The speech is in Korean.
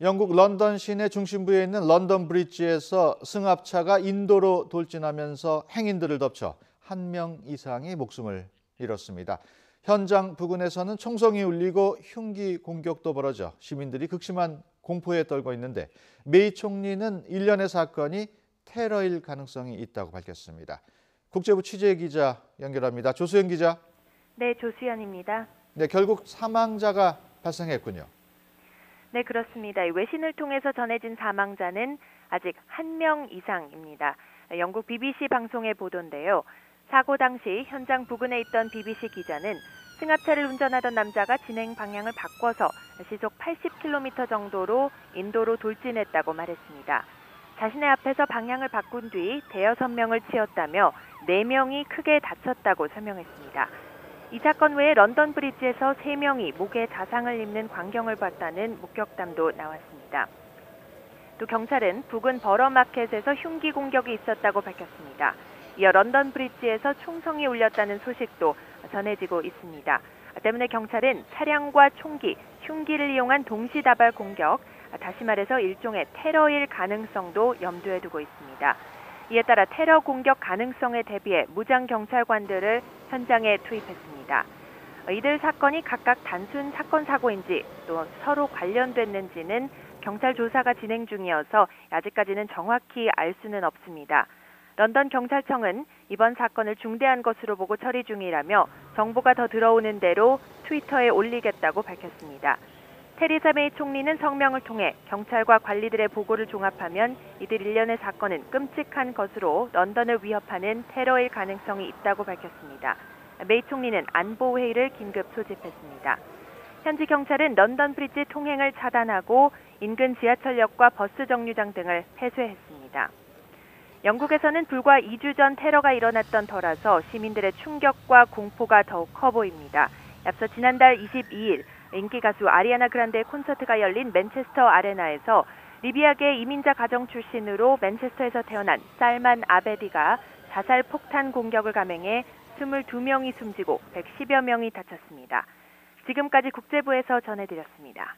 영국 런던 시내 중심부에 있는 런던 브리지에서 승합차가 인도로 돌진하면서 행인들을 덮쳐 1명 이상이 목숨을 잃었습니다. 현장 부근에서는 총성이 울리고 흉기 공격도 벌어져 시민들이 극심한 공포에 떨고 있는데 메이 총리는 일련의 사건이 테러일 가능성이 있다고 밝혔습니다. 국제부 취재기자 연결합니다. 조수연 기자. 네, 조수연입니다. 네, 결국 사망자가 발생했군요. 네, 그렇습니다. 외신을 통해서 전해진 사망자는 아직 1명 이상입니다. 영국 BBC 방송의 보도인데요. 사고 당시 현장 부근에 있던 BBC 기자는 승합차를 운전하던 남자가 진행 방향을 바꿔서 시속 80km 정도로 인도로 돌진했다고 말했습니다. 자신의 앞에서 방향을 바꾼 뒤 대여섯 명을 치었다며 4명이 크게 다쳤다고 설명했습니다. 이 사건 외에 런던 브리지에서 3명이 목에 자상을 입는 광경을 봤다는 목격담도 나왔습니다. 또 경찰은 부근 버러마켓에서 흉기 공격이 있었다고 밝혔습니다. 이어 런던 브리지에서 총성이 울렸다는 소식도 전해지고 있습니다. 때문에 경찰은 차량과 총기, 흉기를 이용한 동시다발 공격, 다시 말해서 일종의 테러일 가능성도 염두에 두고 있습니다. 이에 따라 테러 공격 가능성에 대비해 무장 경찰관들을 현장에 투입했습니다. 이들 사건이 각각 단순 사건 사고인지 또 서로 관련됐는지는 경찰 조사가 진행 중이어서 아직까지는 정확히 알 수는 없습니다. 런던 경찰청은 이번 사건을 중대한 것으로 보고 처리 중이라며 정보가 더 들어오는 대로 트위터에 올리겠다고 밝혔습니다. 테리사 메이 총리는 성명을 통해 경찰과 관리들의 보고를 종합하면 이들 일련의 사건은 끔찍한 것으로 런던을 위협하는 테러일 가능성이 있다고 밝혔습니다. 메이 총리는 안보회의를 긴급 소집했습니다. 현지 경찰은 런던 브리지 통행을 차단하고 인근 지하철역과 버스 정류장 등을 폐쇄했습니다. 영국에서는 불과 2주 전 테러가 일어났던 터라서 시민들의 충격과 공포가 더욱 커 보입니다. 앞서 지난달 22일 인기 가수 아리아나 그란데의 콘서트가 열린 맨체스터 아레나에서 리비아계 이민자 가정 출신으로 맨체스터에서 태어난 살만 아베디가 자살 폭탄 공격을 감행해 22명이 숨지고 110여 명이 다쳤습니다. 지금까지 국제부에서 전해드렸습니다.